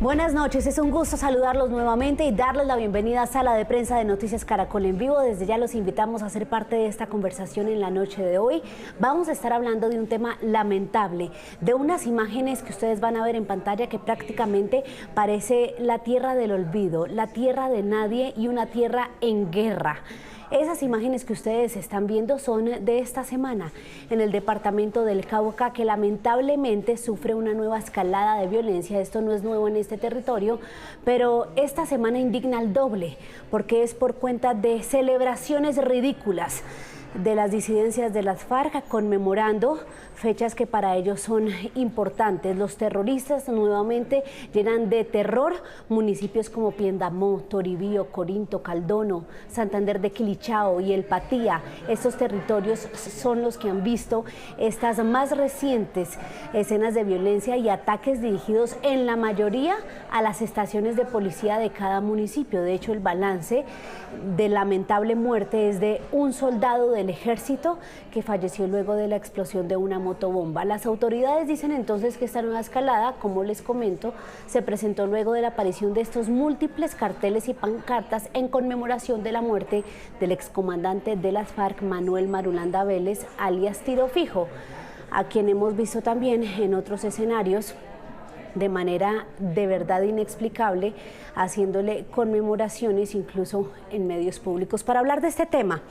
Buenas noches, es un gusto saludarlos nuevamente y darles la bienvenida a Sala de Prensa de Noticias Caracol en vivo. Desde ya los invitamos a ser parte de esta conversación en la noche de hoy. Vamos a estar hablando de un tema lamentable, de unas imágenes que ustedes van a ver en pantalla que prácticamente parece la tierra del olvido, la tierra de nadie y una tierra en guerra. Esas imágenes que ustedes están viendo son de esta semana en el departamento del Cauca, que lamentablemente sufre una nueva escalada de violencia. Esto no es nuevo en este territorio, pero esta semana indigna al doble, porque es por cuenta de celebraciones ridículas de las disidencias de las FARC, conmemorando fechas que para ellos son importantes. Los terroristas nuevamente llenan de terror municipios como Piendamó, Toribío, Corinto, Caldono, Santander de Quilichao y El Patía. Estos territorios son los que han visto estas más recientes escenas de violencia y ataques dirigidos en la mayoría a las estaciones de policía de cada municipio. De hecho, el balance de lamentable muerte es de un soldado del ejército que falleció luego de la explosión de una motobomba. Las autoridades dicen entonces que esta nueva escalada, como les comento, se presentó luego de la aparición de estos múltiples carteles y pancartas en conmemoración de la muerte del excomandante de las FARC, Manuel Marulanda Vélez, alias Tiro Fijo, a quien hemos visto también en otros escenarios de manera de verdad inexplicable, haciéndole conmemoraciones incluso en medios públicos. Para hablar de este tema,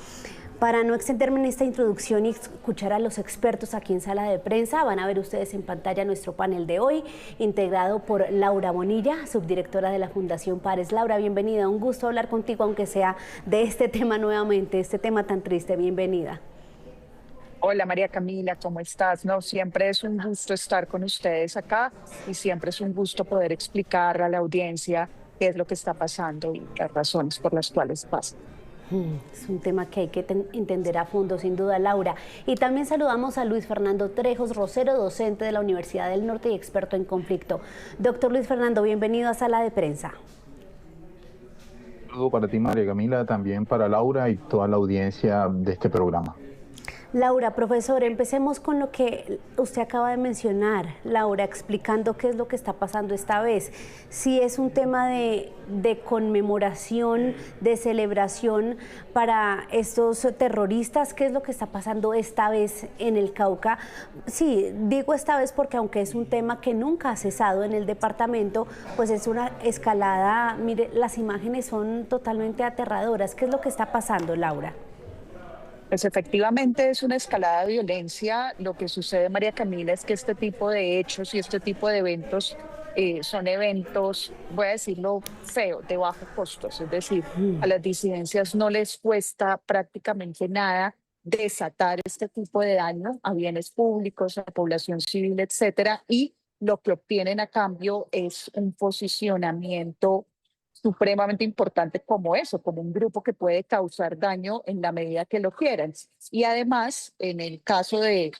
para no extenderme en esta introducción y escuchar a los expertos aquí en Sala de Prensa, van a ver ustedes en pantalla nuestro panel de hoy, integrado por Laura Bonilla, subdirectora de la Fundación Pares. Laura, bienvenida, un gusto hablar contigo, aunque sea de este tema nuevamente, este tema tan triste. Bienvenida. Hola María Camila, ¿cómo estás? No, siempre es un gusto estar con ustedes acá y siempre es un gusto poder explicar a la audiencia qué es lo que está pasando y las razones por las cuales pasa. Es un tema que hay que entender a fondo, sin duda, Laura. Y también saludamos a Luis Fernando Trejos Rosero, docente de la Universidad del Norte y experto en conflicto. Doctor Luis Fernando, bienvenido a Sala de Prensa. Un saludo para ti, María Camila, también para Laura y toda la audiencia de este programa. Laura, profesor, empecemos con lo que usted acaba de mencionar, Laura, explicando qué es lo que está pasando esta vez. Si es un tema de conmemoración, de celebración para estos terroristas, ¿qué es lo que está pasando esta vez en el Cauca? Sí, digo esta vez porque aunque es un tema que nunca ha cesado en el departamento, pues es una escalada. Mire, las imágenes son totalmente aterradoras. ¿Qué es lo que está pasando, Laura? Pues efectivamente es una escalada de violencia. Lo que sucede, María Camila, es que este tipo de hechos y este tipo de eventos son eventos, voy a decirlo feo, de bajo costos. Es decir, a las disidencias no les cuesta prácticamente nada desatar este tipo de daño a bienes públicos, a la población civil, etcétera, y lo que obtienen a cambio es un posicionamiento supremamente importante como eso, como un grupo que puede causar daño en la medida que lo quieran. Y además, en el caso del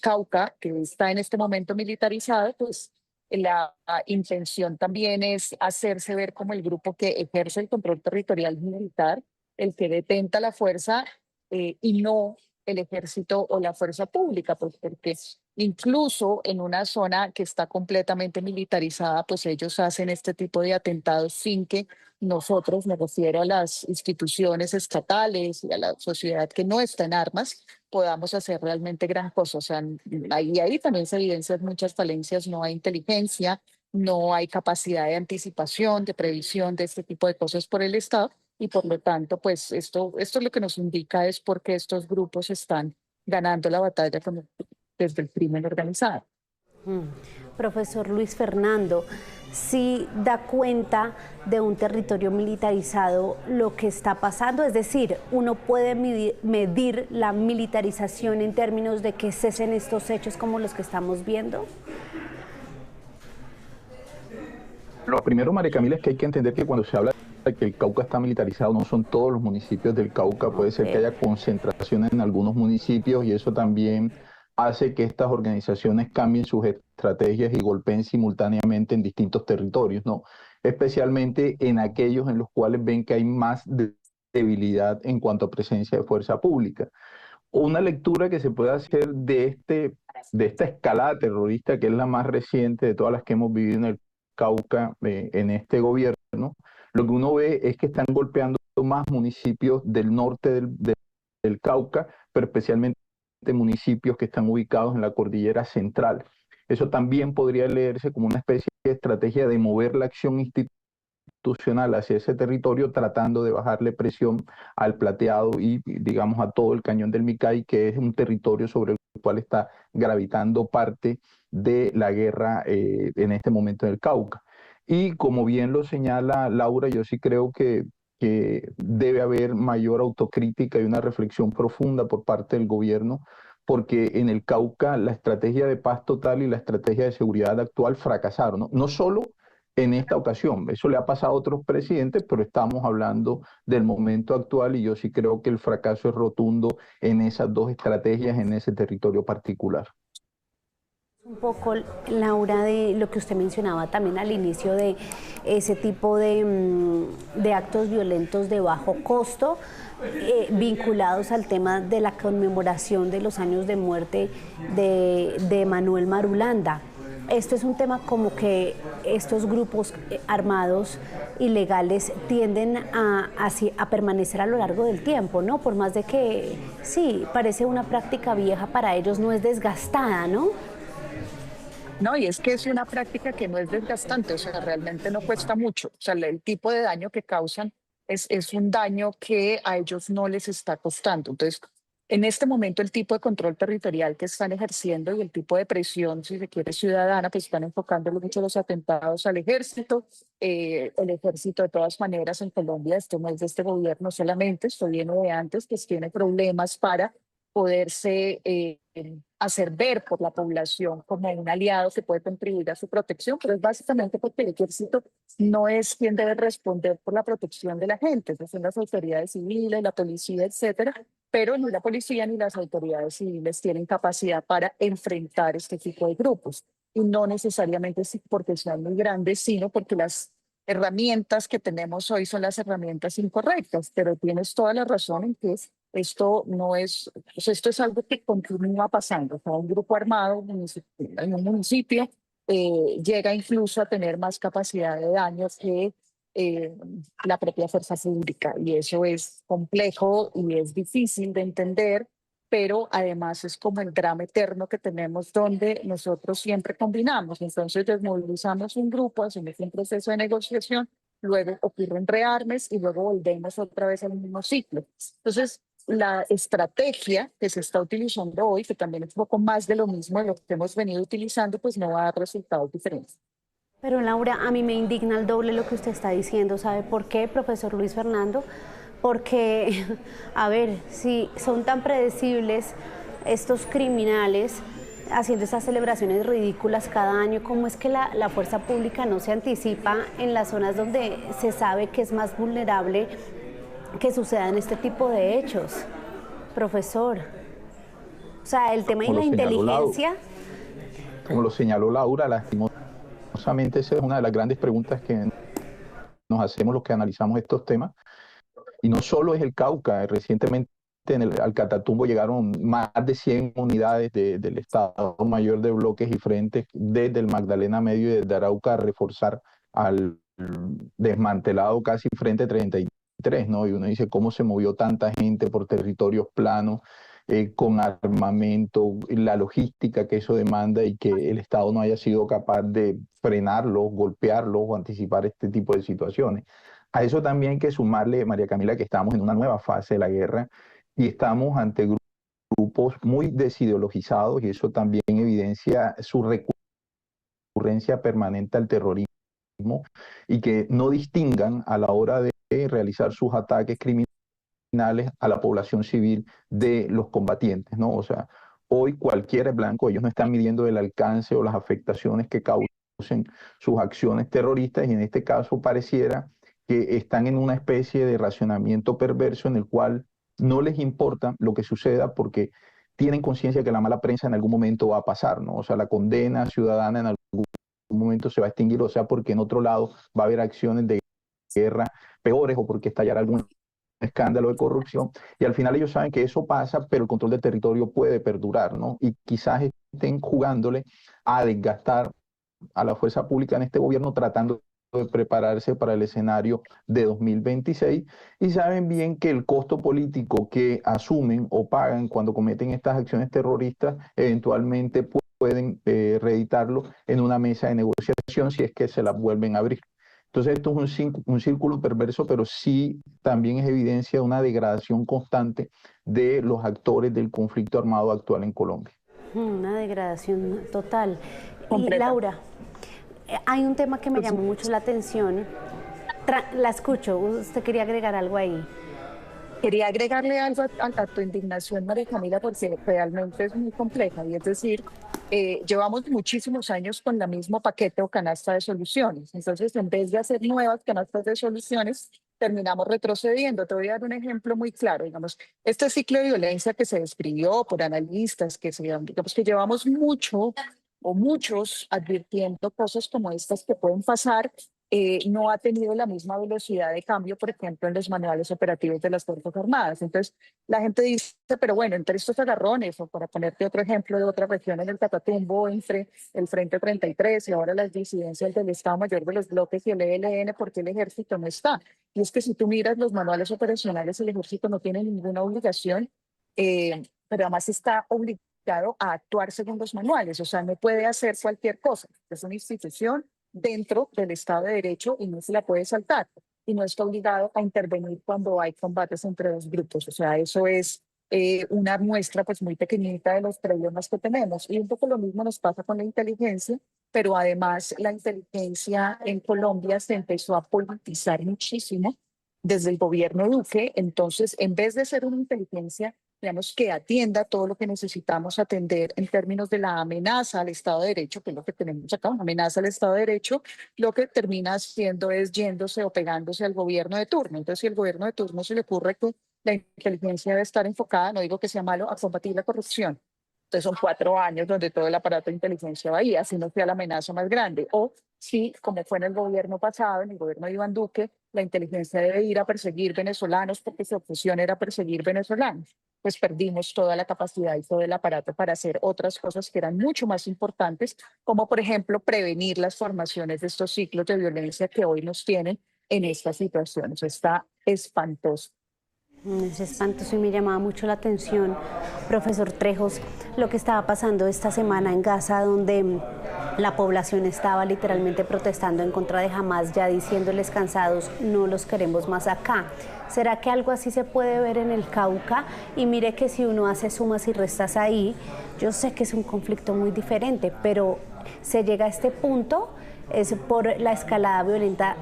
Cauca, que está en este momento militarizado, pues la intención también es hacerse ver como el grupo que ejerce el control territorial militar, el que detenta la fuerza y no el ejército o la fuerza pública, pues porque incluso en una zona que está completamente militarizada, pues ellos hacen este tipo de atentados sin que nosotros, me refiero a las instituciones estatales y a la sociedad que no está en armas, podamos hacer realmente gran cosa. O sea, ahí también se evidencian muchas falencias, no hay inteligencia, no hay capacidad de anticipación, de previsión de este tipo de cosas por el Estado y por lo tanto, pues esto lo que nos indica es por qué estos grupos están ganando la batalla desde el crimen organizado. Profesor Luis Fernando, si da cuenta de un territorio militarizado lo que está pasando, es decir, uno puede medir la militarización en términos de que cesen estos hechos como los que estamos viendo. Lo primero, María Camila, es que hay que entender que cuando se habla de que el Cauca está militarizado, no son todos los municipios del Cauca, puede ser que haya concentraciones en algunos municipios y eso también hace que estas organizaciones cambien sus estrategias y golpeen simultáneamente en distintos territorios, ¿no? Especialmente en aquellos en los cuales ven que hay más debilidad en cuanto a presencia de fuerza pública. Una lectura que se puede hacer de esta escalada terrorista, que es la más reciente de todas las que hemos vivido en el Cauca en este gobierno, lo que uno ve es que están golpeando más municipios del norte del Cauca, pero especialmente municipios que están ubicados en la cordillera central. Eso también podría leerse como una especie de estrategia de mover la acción institucional hacia ese territorio, tratando de bajarle presión al Plateado y, digamos, a todo el cañón del Micay, que es un territorio sobre el cual está gravitando parte de la guerra en este momento en el Cauca. Y como bien lo señala Laura, yo sí creo que debe haber mayor autocrítica y una reflexión profunda por parte del gobierno, porque en el Cauca la estrategia de paz total y la estrategia de seguridad actual fracasaron, ¿no? No solo en esta ocasión, eso le ha pasado a otros presidentes, pero estamos hablando del momento actual y yo sí creo que el fracaso es rotundo en esas dos estrategias, en ese territorio particular. Un poco, Laura, de lo que usted mencionaba también al inicio de ese tipo de actos violentos de bajo costo, vinculados al tema de la conmemoración de los años de muerte de Manuel Marulanda. Esto es un tema como que estos grupos armados ilegales tienden a permanecer a lo largo del tiempo, ¿no? Por más de que, sí, parece una práctica vieja para ellos, no es desgastada, ¿no? No, y es que es una práctica que no es desgastante, o sea, realmente no cuesta mucho. O sea, el tipo de daño que causan es un daño que a ellos no les está costando. Entonces, en este momento el tipo de control territorial que están ejerciendo y el tipo de presión, si se quiere, ciudadana, pues están enfocando mucho los atentados al ejército. El ejército, de todas maneras, en Colombia, esto no es de este gobierno solamente, esto viene de antes, pues tiene problemas para poderse hacer ver por la población como un aliado que puede contribuir a su protección, pero es básicamente porque el ejército no es quien debe responder por la protección de la gente, esas son las autoridades civiles, la policía, etcétera, pero ni la policía ni las autoridades civiles tienen capacidad para enfrentar este tipo de grupos. Y no necesariamente porque sean muy grandes, sino porque las herramientas que tenemos hoy son las herramientas incorrectas, pero tienes toda la razón en que esto no es, pues esto es algo que continúa pasando. O sea, un grupo armado en un municipio llega incluso a tener más capacidad de daño que eh, la propia fuerza pública. Y eso es complejo y es difícil de entender, pero además es como el drama eterno que tenemos donde nosotros siempre combinamos. Entonces desmovilizamos un grupo, hacemos un proceso de negociación, luego ocurren rearmes y luego volvemos otra vez al mismo ciclo. Entonces, la estrategia que se está utilizando hoy, que también es un poco más de lo mismo de lo que hemos venido utilizando, pues no va a dar resultados diferentes. Pero Laura, a mí me indigna el doble lo que usted está diciendo. ¿Sabe por qué, profesor Luis Fernando? Porque, a ver, si son tan predecibles estos criminales haciendo esas celebraciones ridículas cada año, ¿cómo es que la fuerza pública no se anticipa en las zonas donde se sabe que es más vulnerable que sucedan este tipo de hechos, profesor? O sea, el tema de la inteligencia. Como lo señaló Laura, lastimosamente esa es una de las grandes preguntas que nos hacemos los que analizamos estos temas. Y no solo es el Cauca, recientemente al Catatumbo llegaron más de 100 unidades del Estado Mayor de Bloques y Frentes desde el Magdalena Medio y desde Arauca a reforzar al desmantelado casi Frente 33, ¿no? Y uno dice, ¿cómo se movió tanta gente por territorios planos, con armamento, la logística que eso demanda y que el Estado no haya sido capaz de frenarlos, golpearlos o anticipar este tipo de situaciones? A eso también hay que sumarle, María Camila, que estamos en una nueva fase de la guerra y estamos ante grupos muy desideologizados y eso también evidencia su recurrencia permanente al terrorismo y que no distingan a la hora de realizar sus ataques criminales a la población civil de los combatientes, ¿no? O sea, hoy cualquiera es blanco, ellos no están midiendo el alcance o las afectaciones que causen sus acciones terroristas y en este caso pareciera que están en una especie de racionamiento perverso en el cual no les importa lo que suceda porque tienen conciencia que la mala prensa en algún momento va a pasar, ¿no? O sea, la condena ciudadana en algún momento se va a extinguir, o sea, porque en otro lado va a haber acciones de guerra peores o porque estallará algún escándalo de corrupción y al final ellos saben que eso pasa, pero el control del territorio puede perdurar, ¿no? Y quizás estén jugándole a desgastar a la fuerza pública en este gobierno tratando de prepararse para el escenario de 2026 y saben bien que el costo político que asumen o pagan cuando cometen estas acciones terroristas eventualmente pueden reeditarlo en una mesa de negociación si es que se la vuelven a abrir. Entonces esto es un círculo perverso, pero sí también es evidencia de una degradación constante de los actores del conflicto armado actual en Colombia. Una degradación total. Y Completa. Laura, hay un tema que me llamó mucho la atención. La escucho, usted quería agregar algo ahí. Quería agregarle algo a tu indignación, María Camila, porque realmente es muy compleja. Y es decir, llevamos muchísimos años con la mismo paquete o canasta de soluciones. Entonces, en vez de hacer nuevas canastas de soluciones, terminamos retrocediendo. Te voy a dar un ejemplo muy claro. Digamos, este ciclo de violencia que se describió por analistas, digamos que llevamos mucho o muchos advirtiendo cosas como estas que pueden pasar, no ha tenido la misma velocidad de cambio, por ejemplo, en los manuales operativos de las Fuerzas Armadas. Entonces, la gente dice, pero bueno, entre estos agarrones, o para ponerte otro ejemplo de otra región en el Catatumbo, entre el Frente 33 y ahora las disidencias del Estado Mayor de los Bloques y el ELN, ¿por qué el ejército no está? Y es que si tú miras los manuales operacionales, el ejército no tiene ninguna obligación, pero además está obligado a actuar según los manuales, o sea, no puede hacer cualquier cosa. Es una institución dentro del Estado de Derecho y no se la puede saltar. Y no está obligado a intervenir cuando hay combates entre dos grupos. O sea, eso es una muestra pues muy pequeñita de los problemas que tenemos. Y un poco lo mismo nos pasa con la inteligencia, pero además la inteligencia en Colombia se empezó a politizar muchísimo desde el gobierno Duque. Entonces, en vez de ser una inteligencia digamos, que atienda todo lo que necesitamos atender en términos de la amenaza al Estado de Derecho, que es lo que tenemos acá, una amenaza al Estado de Derecho, lo que termina haciendo es yéndose o pegándose al gobierno de turno. Entonces, si el gobierno de turno se le ocurre que la inteligencia debe estar enfocada, no digo que sea malo, a combatir la corrupción. Entonces, son 4 años donde todo el aparato de inteligencia va ahí, así no sea la amenaza más grande. O si, como fue en el gobierno pasado, en el gobierno de Iván Duque, la inteligencia debe ir a perseguir venezolanos porque su obsesión era perseguir venezolanos, pues perdimos toda la capacidad y todo el aparato para hacer otras cosas que eran mucho más importantes, como por ejemplo prevenir las formaciones de estos ciclos de violencia que hoy nos tienen en estas situaciones. Está espantoso. Es espantoso y me llamaba mucho la atención, profesor Trejos, lo que estaba pasando esta semana en Gaza, donde la población estaba literalmente protestando en contra de Hamas, ya diciéndoles cansados, no los queremos más acá. ¿Será que algo así se puede ver en el Cauca? Y mire que si uno hace sumas y restas ahí, yo sé que es un conflicto muy diferente, pero se llega a este punto es por la escalada violenta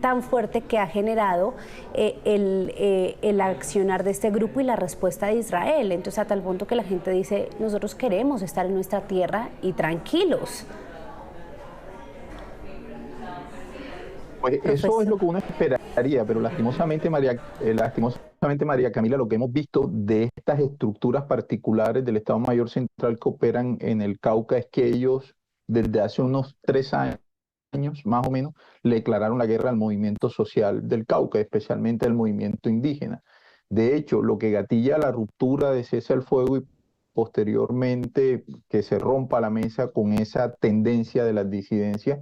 tan fuerte que ha generado el accionar de este grupo y la respuesta de Israel. Entonces, a tal punto que la gente dice, nosotros queremos estar en nuestra tierra y tranquilos. Pues eso es lo que uno esperaría, pero lastimosamente, María Camila, lo que hemos visto de estas estructuras particulares del Estado Mayor Central que operan en el Cauca es que ellos, desde hace unos 3 años, más o menos, le declararon la guerra al movimiento social del Cauca, especialmente al movimiento indígena. De hecho, lo que gatilla la ruptura de cese al fuego y posteriormente que se rompa la mesa con esa tendencia de las disidencias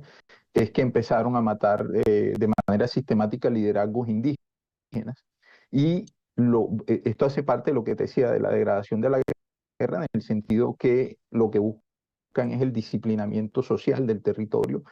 es que empezaron a matar de manera sistemática liderazgos indígenas. Y esto hace parte de lo que te decía, de la degradación de la guerra, en el sentido que lo que buscan es el disciplinamiento social del territorio.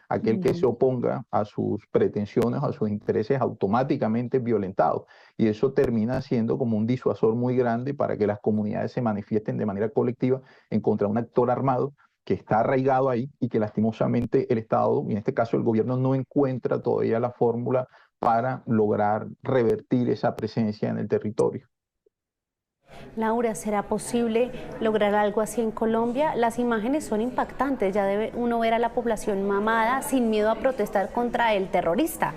Aquel que se oponga a sus pretensiones, a sus intereses, automáticamente es violentado. Y eso termina siendo como un disuasor muy grande para que las comunidades se manifiesten de manera colectiva en contra de un actor armado que está arraigado ahí y que lastimosamente el Estado, y en este caso el gobierno, no encuentra todavía la fórmula para lograr revertir esa presencia en el territorio. Laura, ¿será posible lograr algo así en Colombia? Las imágenes son impactantes, ya debe uno ver a la población mamada sin miedo a protestar contra el terrorista.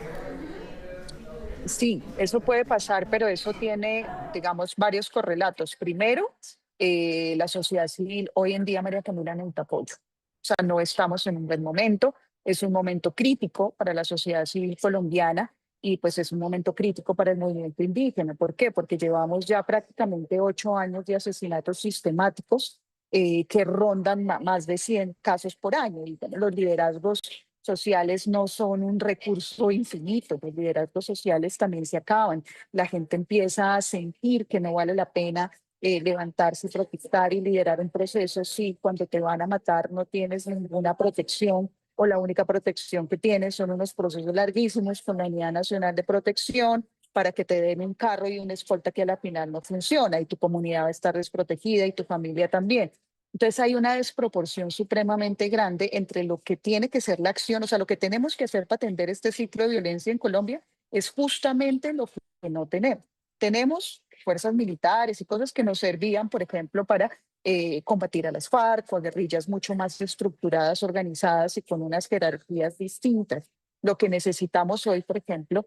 Sí, eso puede pasar, pero eso tiene, digamos, varios correlatos. Primero, la sociedad civil hoy en día, María Camila, necesita apoyo. O sea, no estamos en un buen momento, es un momento crítico para la sociedad civil colombiana y pues es un momento crítico para el movimiento indígena. ¿Por qué? Porque llevamos ya prácticamente 8 años de asesinatos sistemáticos que rondan más de 100 casos por año. Y bueno, los liderazgos sociales no son un recurso infinito, los liderazgos sociales también se acaban. La gente empieza a sentir que no vale la pena levantarse, protestar y liderar un proceso si cuando te van a matar no tienes ninguna protección o la única protección que tienes son unos procesos larguísimos con la Unidad Nacional de Protección para que te den un carro y una escolta que a la final no funciona y tu comunidad va a estar desprotegida y tu familia también. Entonces hay una desproporción supremamente grande entre lo que tiene que ser la acción, o sea, lo que tenemos que hacer para atender este ciclo de violencia en Colombia es justamente lo que no tenemos. Tenemos fuerzas militares y cosas que nos servían, por ejemplo, para combatir a las FARC o guerrillas mucho más estructuradas, organizadas y con unas jerarquías distintas. Lo que necesitamos hoy, por ejemplo,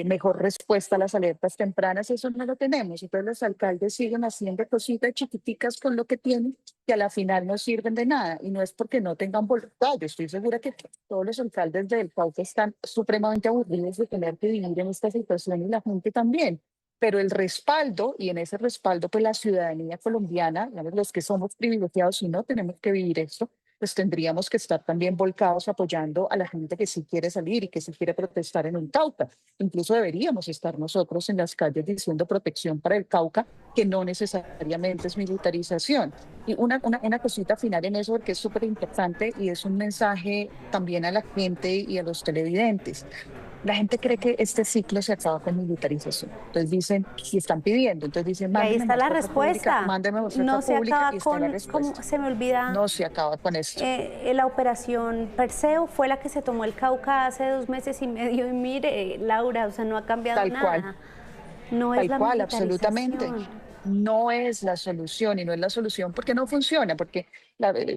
mejor respuesta a las alertas tempranas, eso no lo tenemos. Entonces los alcaldes siguen haciendo cositas chiquiticas con lo que tienen que a la final no sirven de nada. Y no es porque no tengan voluntad. Yo estoy segura que todos los alcaldes del Cauca están supremamente aburridos de tener que vivir en esta situación y la gente también. Pero el respaldo, y en ese respaldo, pues la ciudadanía colombiana, digamos, los que somos privilegiados y no tenemos que vivir esto, pues tendríamos que estar también volcados apoyando a la gente que sí quiere salir y que sí quiere protestar en un Cauca. Incluso deberíamos estar nosotros en las calles diciendo protección para el Cauca, que no necesariamente es militarización. Y una cosita final en eso, porque es súper importante y es un mensaje también a la gente y a los televidentes. La gente cree que este ciclo se acaba con militarización. Entonces dicen, y están pidiendo, entonces dicen, Y ahí mándeme está más la fuerza pública, respuesta. mándeme más fuerza No se pública, acaba y está la con, como respuesta. se me olvida, No se acaba con esto. la operación Perseo fue la que se tomó el Cauca hace 2 meses y medio y mire, Laura, o sea, no ha cambiado Tal cual. nada. No es Tal la cual, absolutamente. militarización. No es la solución y no es la solución porque no funciona, porque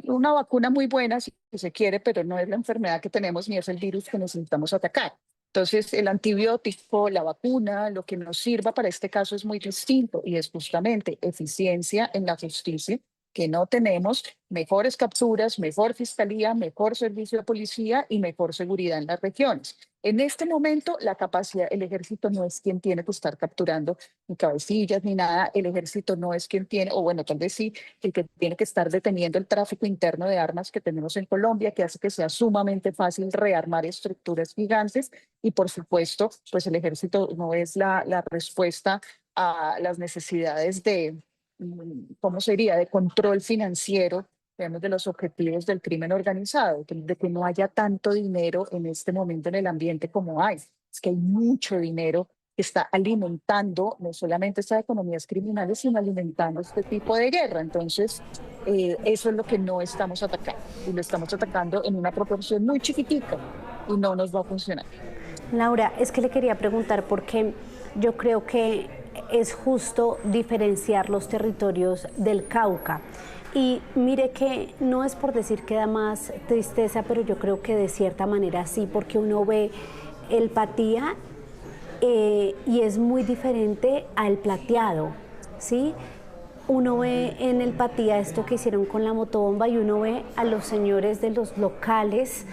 una vacuna muy buena si se quiere, pero no es la enfermedad que tenemos ni es el virus que necesitamos atacar. Entonces, el antibiótico, la vacuna, lo que nos sirva para este caso es muy distinto y es justamente eficiencia en la justicia que no tenemos, mejores capturas, mejor fiscalía, mejor servicio de policía y mejor seguridad en las regiones. En este momento, la capacidad, el ejército no es quien tiene que estar capturando ni cabecillas ni nada, el ejército no es quien tiene, o bueno, tal vez sí, el que tiene que estar deteniendo el tráfico interno de armas que tenemos en Colombia, que hace que sea sumamente fácil rearmar estructuras gigantes y por supuesto, pues el ejército no es la respuesta a las necesidades de, ¿cómo sería?, de control financiero, digamos, de los objetivos del crimen organizado, de que no haya tanto dinero en este momento en el ambiente como hay. Es que hay mucho dinero que está alimentando no solamente estas economías criminales, sino alimentando este tipo de guerra. Entonces, eso es lo que no estamos atacando. Y lo estamos atacando en una proporción muy chiquitica y no nos va a funcionar. Laura, es que le quería preguntar porque yo creo que es justo diferenciar los territorios del Cauca. Y mire que no es por decir que da más tristeza, pero yo creo que de cierta manera sí, porque uno ve el Patía y es muy diferente al Plateado, ¿sí? Uno ve en el Patía esto que hicieron con la motobomba y uno ve a los señores de los locales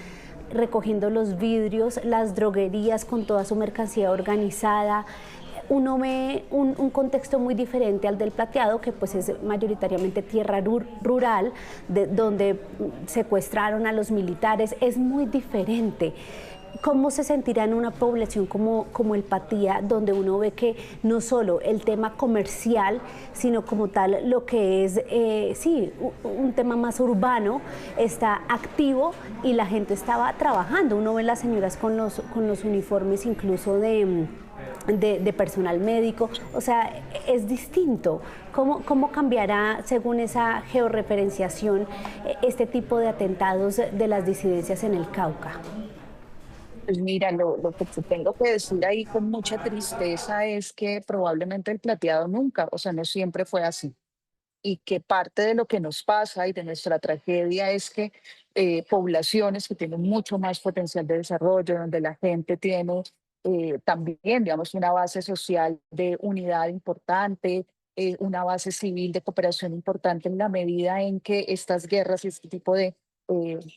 recogiendo los vidrios, las droguerías con toda su mercancía organizada. Uno ve un contexto muy diferente al del Plateado, que pues es mayoritariamente tierra rural, donde secuestraron a los militares, es muy diferente. ¿Cómo se sentirá en una población como el Patía, donde uno ve que no solo el tema comercial, sino como tal lo que es, sí, un tema más urbano, está activo y la gente estaba trabajando? Uno ve las señoras con los uniformes incluso de personal médico, o sea, es distinto. ¿Cómo cambiará, según esa georreferenciación, este tipo de atentados de las disidencias en el Cauca? Pues mira, lo que te tengo que decir ahí con mucha tristeza es que probablemente el Plateado nunca, o sea, no siempre fue así. Y que parte de lo que nos pasa y de nuestra tragedia es que poblaciones que tienen mucho más potencial de desarrollo, donde la gente tiene también, digamos, una base social de unidad importante, una base civil de cooperación importante en la medida en que estas guerras y este tipo de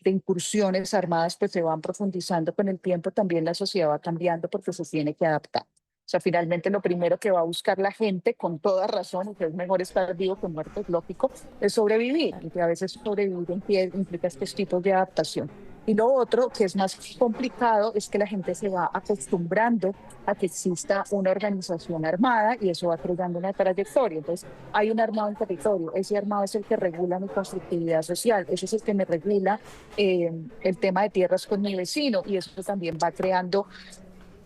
incursiones armadas pues se van profundizando con el tiempo, también la sociedad va cambiando porque se tiene que adaptar. sea, finalmente lo primero que va a buscar la gente, con toda razón, y que es mejor estar vivo que muerto, es lógico, es sobrevivir. Y que a veces sobrevivir implica estos tipos de adaptación. Y lo otro, que es más complicado, es que la gente se va acostumbrando a que exista una organización armada y eso va creando una trayectoria. Entonces, hay un armado en territorio. Ese armado es el que regula mi conflictividad social. Ese es el que me regula el tema de tierras con mi vecino. Y eso también va creando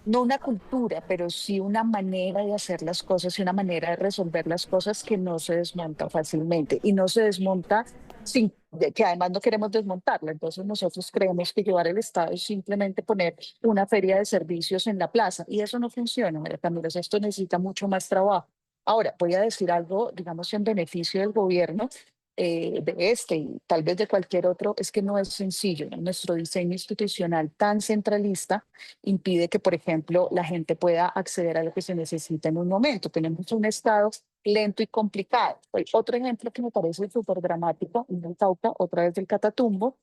no una cultura, pero sí una manera de hacer las cosas y una manera de resolver las cosas que no se desmonta fácilmente y no se desmonta sin que además no queremos desmontarla. Entonces nosotros creemos que llevar el Estado es simplemente poner una feria de servicios en la plaza y eso no funciona, María Camila, esto necesita mucho más trabajo. Ahora, voy a decir algo, digamos, en beneficio del gobierno, de este y tal vez de cualquier otro, es que no es sencillo, ¿no? Nuestro diseño institucional tan centralista impide que, por ejemplo, la gente pueda acceder a lo que se necesita en un momento. Tenemos un Estado lento y complicado. Otro ejemplo que me parece súper dramático, en el Cauca, otra vez del Catatumbo,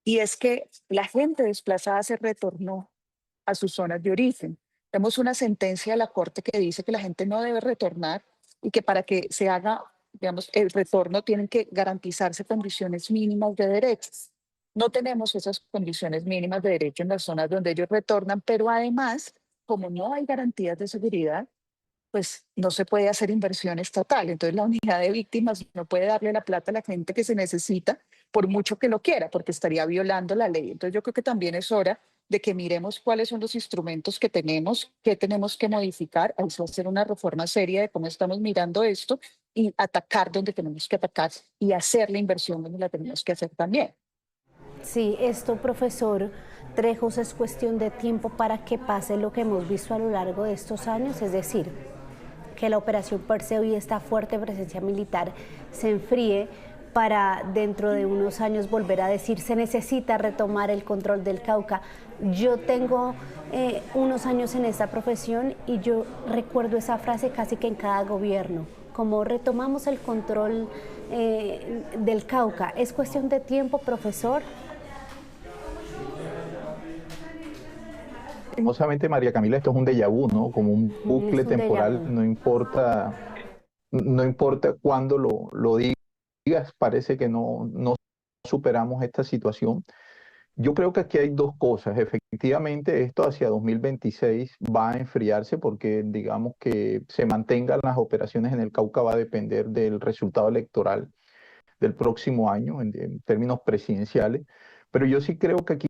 y es que la gente desplazada se retornó a sus zonas de origen. Tenemos una sentencia de la Corte que dice que la gente no debe retornar y que para que se haga, digamos, el retorno tienen que garantizarse condiciones mínimas de derechos. No tenemos esas condiciones mínimas de derecho en las zonas donde ellos retornan, pero además, como no hay garantías de seguridad, pues no se puede hacer inversión estatal. Entonces la unidad de víctimas no puede darle la plata a la gente que se necesita por mucho que lo quiera, porque estaría violando la ley. Entonces yo creo que también es hora de que miremos cuáles son los instrumentos que tenemos, qué tenemos que modificar, hay que hacer una reforma seria de cómo estamos mirando esto y atacar donde tenemos que atacar y hacer la inversión donde la tenemos que hacer también. Sí, esto, profesor Trejos, es cuestión de tiempo para que pase lo que hemos visto a lo largo de estos años, es decir, que la operación Perseo y esta fuerte presencia militar se enfríe para dentro de unos años volver a decir se necesita retomar el control del Cauca. Yo tengo unos años en esta profesión y yo recuerdo esa frase casi que en cada gobierno, como retomamos el control del Cauca. ¿Es cuestión de tiempo, profesor? Lastimosamente, María Camila, esto es un déjà vu, ¿no? Como un bucle temporal, no importa cuándo lo digas, parece que no superamos esta situación. Yo creo que aquí hay dos cosas. Efectivamente, esto hacia 2026 va a enfriarse porque, digamos, que se mantengan las operaciones en el Cauca va a depender del resultado electoral del próximo año en términos presidenciales. Pero yo sí creo que aquí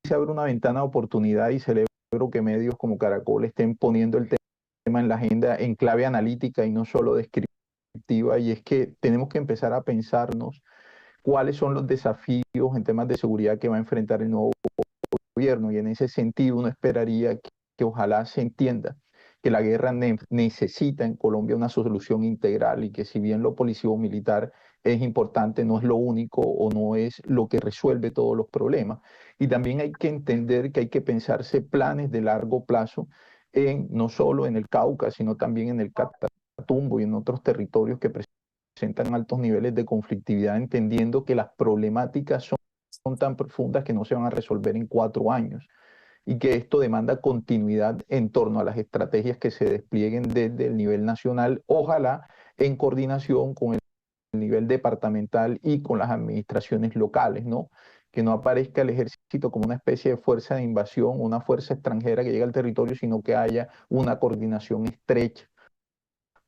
se abre una ventana de oportunidad y celebro que medios como Caracol estén poniendo el tema en la agenda en clave analítica y no solo descriptiva, y es que tenemos que empezar a pensarnos cuáles son los desafíos en temas de seguridad que va a enfrentar el nuevo gobierno, y en ese sentido uno esperaría que ojalá se entienda que la guerra necesita en Colombia una solución integral y que si bien lo policivo militar es importante, no es lo único o no es lo que resuelve todos los problemas. Y también hay que entender que hay que pensarse planes de largo plazo no solo en el Cauca, sino también en el Catatumbo y en otros territorios que presentan altos niveles de conflictividad, entendiendo que las problemáticas son tan profundas que no se van a resolver en 4 años y que esto demanda continuidad en torno a las estrategias que se desplieguen desde el nivel nacional, ojalá en coordinación con el nivel departamental y con las administraciones locales, ¿no? Que no aparezca el ejército como una especie de fuerza de invasión, una fuerza extranjera que llega al territorio, sino que haya una coordinación estrecha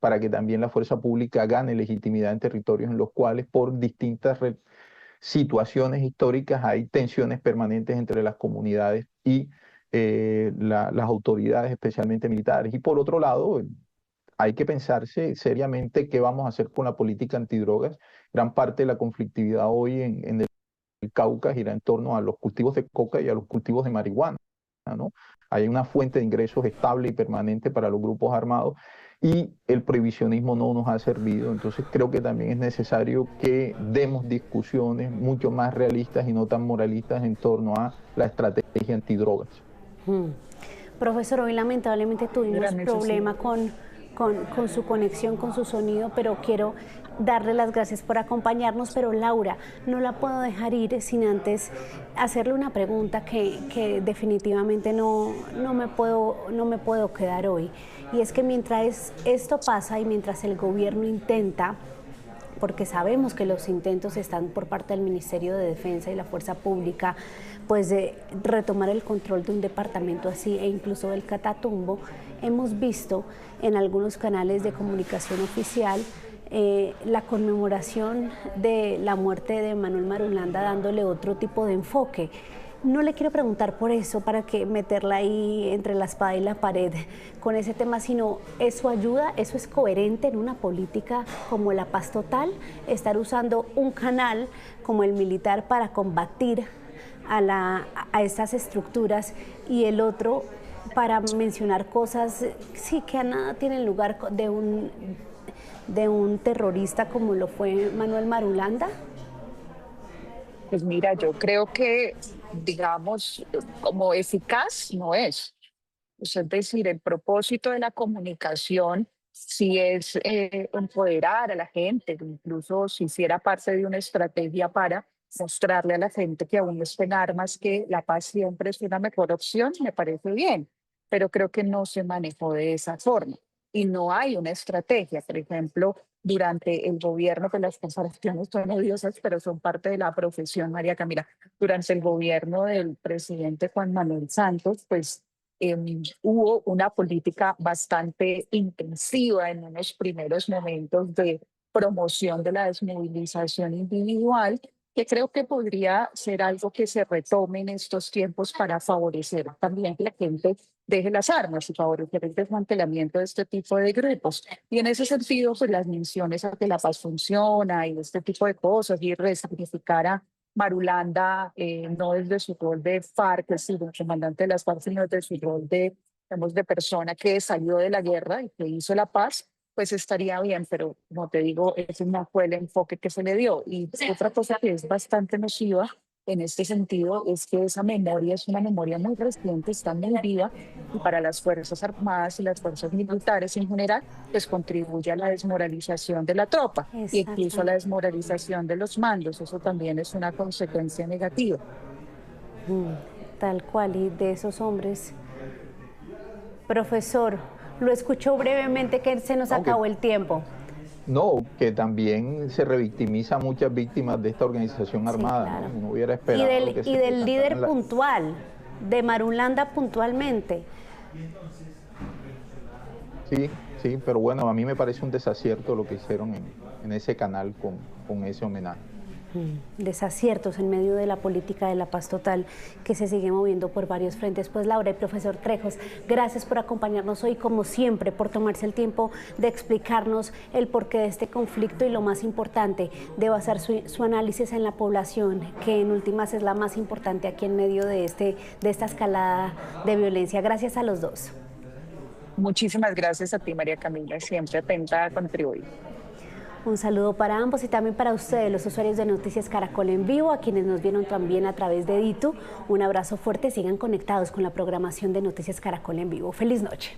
para que también la fuerza pública gane legitimidad en territorios en los cuales por distintas situaciones históricas hay tensiones permanentes entre las comunidades y las autoridades, especialmente militares. Y por otro lado, hay que pensarse seriamente qué vamos a hacer con la política antidrogas. Gran parte de la conflictividad hoy en el Cauca gira en torno a los cultivos de coca y a los cultivos de marihuana, ¿no? Hay una fuente de ingresos estable y permanente para los grupos armados y el prohibicionismo no nos ha servido. Entonces creo que también es necesario que demos discusiones mucho más realistas y no tan moralistas en torno a la estrategia antidrogas. Profesor, hoy lamentablemente tuvimos problema con con su conexión, con su sonido, pero quiero darle las gracias por acompañarnos. Pero Laura, no la puedo dejar ir sin antes hacerle una pregunta que definitivamente no me puedo quedar hoy. Y es que mientras esto pasa y mientras el gobierno intenta, porque sabemos que los intentos están por parte del Ministerio de Defensa y la Fuerza Pública, pues de retomar el control de un departamento así e incluso del Catatumbo, hemos visto en algunos canales de comunicación oficial la conmemoración de la muerte de Manuel Marulanda dándole otro tipo de enfoque. No le quiero preguntar por eso, para que meterla ahí entre la espada y la pared con ese tema, sino eso ayuda, eso es coherente en una política como la paz total, estar usando un canal como el militar para combatir a estas estructuras y el otro para mencionar cosas, sí, que a nada tienen lugar de un terrorista como lo fue Manuel Marulanda. Pues mira, yo creo que, digamos, como eficaz no es. Es decir, el propósito de la comunicación sí es empoderar a la gente, incluso si hiciera parte de una estrategia para mostrarle a la gente que aún estén armas, que la paz siempre es una mejor opción, me parece bien, pero creo que no se manejó de esa forma y no hay una estrategia. Por ejemplo, durante el gobierno, que las comparaciones son odiosas, pero son parte de la profesión, María Camila, durante el gobierno del presidente Juan Manuel Santos, pues hubo una política bastante intensiva en unos primeros momentos de promoción de la desmovilización individual, que creo que podría ser algo que se retome en estos tiempos para favorecer también que la gente deje las armas y favorecer el desmantelamiento de este tipo de grupos. Y en ese sentido, pues las menciones a que la paz funciona y este tipo de cosas, y resignificar a Marulanda, no desde su rol de FARC, es decir, comandante de las FARC, sino desde su rol de, digamos, de persona que salió de la guerra y que hizo la paz, pues estaría bien, pero como te digo, ese no fue el enfoque que se le dio. Y otra cosa que es bastante nociva en este sentido es que esa memoria es una memoria muy reciente, está muy viva, y para las Fuerzas Armadas y las fuerzas militares en general, pues contribuye a la desmoralización de la tropa y incluso a la desmoralización de los mandos. Eso también es una consecuencia negativa. Tal cual, y de esos hombres. Profesor, lo escuchó brevemente, que se nos acabó el tiempo. No, que también se revictimiza a muchas víctimas de esta organización armada. Sí, claro. ¿No? Uno hubiera esperado Y del líder puntual, de Marulanda puntualmente. Sí, sí, pero bueno, a mí me parece un desacierto lo que hicieron en ese canal con ese homenaje. Desaciertos en medio de la política de la paz total que se sigue moviendo por varios frentes. Pues Laura y profesor Trejos, gracias por acompañarnos hoy, como siempre, por tomarse el tiempo de explicarnos el porqué de este conflicto y, lo más importante, de basar su análisis en la población, que en últimas es la más importante aquí en medio de esta escalada de violencia. Gracias a los dos. Muchísimas gracias a ti, María Camila, siempre atenta a contribuir. Un saludo para ambos y también para ustedes, los usuarios de Noticias Caracol en Vivo, a quienes nos vieron también a través de Ditu. Un abrazo fuerte, sigan conectados con la programación de Noticias Caracol en Vivo. ¡Feliz noche!